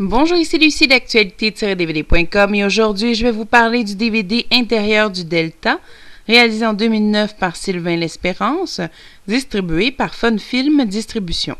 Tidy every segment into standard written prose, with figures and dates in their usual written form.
Bonjour, ici Lucie d'actualité-dvd.com et aujourd'hui je vais vous parler du DVD Intérieur du Delta, réalisé en 2009 par Sylvain L'Espérance, distribué par Fun Film Distribution.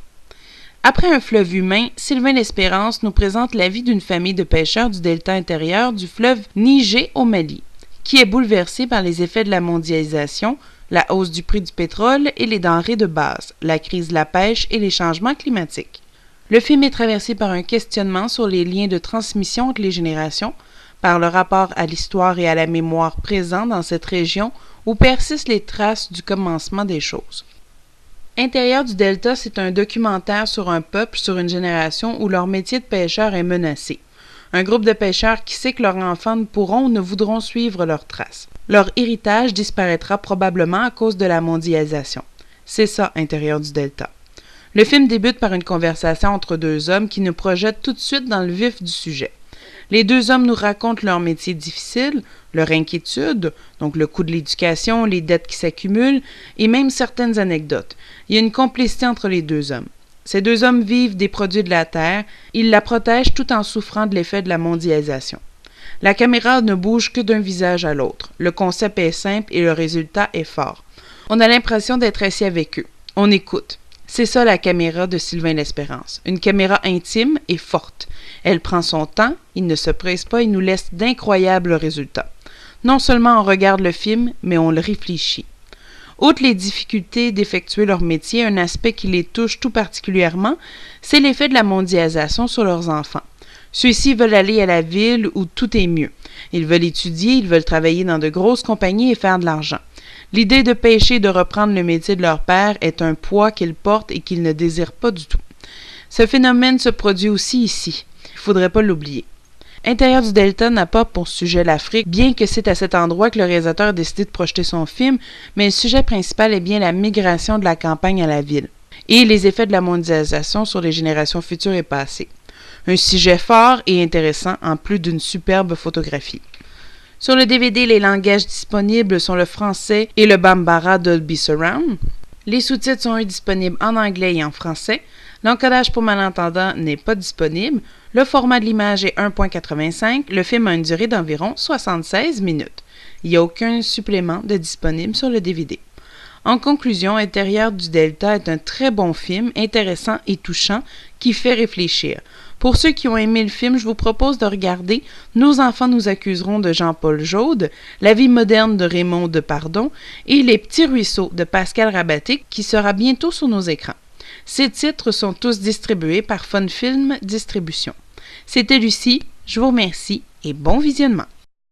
Après un fleuve humain, Sylvain L'Espérance nous présente la vie d'une famille de pêcheurs du delta intérieur du fleuve Niger au Mali, qui est bouleversée par les effets de la mondialisation, la hausse du prix du pétrole et les denrées de base, la crise de la pêche et les changements climatiques. Le film est traversé par un questionnement sur les liens de transmission entre les générations, par le rapport à l'histoire et à la mémoire présent dans cette région où persistent les traces du commencement des choses. Intérieur du Delta, c'est un documentaire sur un peuple, sur une génération où leur métier de pêcheur est menacé. Un groupe de pêcheurs qui sait que leurs enfants ne pourront ou ne voudront suivre leurs traces. Leur héritage disparaîtra probablement à cause de la mondialisation. C'est ça, Intérieur du Delta. Le film débute par une conversation entre deux hommes qui nous projettent tout de suite dans le vif du sujet. Les deux hommes nous racontent leur métier difficile, leur inquiétude, donc le coût de l'éducation, les dettes qui s'accumulent, et même certaines anecdotes. Il y a une complicité entre les deux hommes. Ces deux hommes vivent des produits de la terre, ils la protègent tout en souffrant de l'effet de la mondialisation. La caméra ne bouge que d'un visage à l'autre. Le concept est simple et le résultat est fort. On a l'impression d'être assis avec eux. On écoute. C'est ça la caméra de Sylvain L'Espérance. Une caméra intime et forte. Elle prend son temps, il ne se presse pas et nous laisse d'incroyables résultats. Non seulement on regarde le film, mais on le réfléchit. Outre les difficultés d'effectuer leur métier, un aspect qui les touche tout particulièrement, c'est l'effet de la mondialisation sur leurs enfants. Ceux-ci veulent aller à la ville où tout est mieux. Ils veulent étudier, ils veulent travailler dans de grosses compagnies et faire de l'argent. L'idée de pêcher et de reprendre le métier de leur père est un poids qu'ils portent et qu'ils ne désirent pas du tout. Ce phénomène se produit aussi ici. Il ne faudrait pas l'oublier. Intérieur du Delta n'a pas pour sujet l'Afrique, bien que c'est à cet endroit que le réalisateur a décidé de projeter son film, mais le sujet principal est bien la migration de la campagne à la ville et les effets de la mondialisation sur les générations futures et passées. Un sujet fort et intéressant en plus d'une superbe photographie. Sur le DVD, les langages disponibles sont le français et le Bambara Dolby Surround. Les sous-titres sont disponibles en anglais et en français. L'encodage pour malentendants n'est pas disponible. Le format de l'image est 1.85. Le film a une durée d'environ 76 minutes. Il n'y a aucun supplément de disponible sur le DVD. En conclusion, Intérieur du Delta est un très bon film, intéressant et touchant, qui fait réfléchir. Pour ceux qui ont aimé le film, je vous propose de regarder Nos enfants nous accuseront de Jean-Paul Jaude, La vie moderne de Raymond Depardon et Les petits ruisseaux de Pascal Rabaté qui sera bientôt sur nos écrans. Ces titres sont tous distribués par Fun Film Distribution. C'était Lucie, je vous remercie et bon visionnement.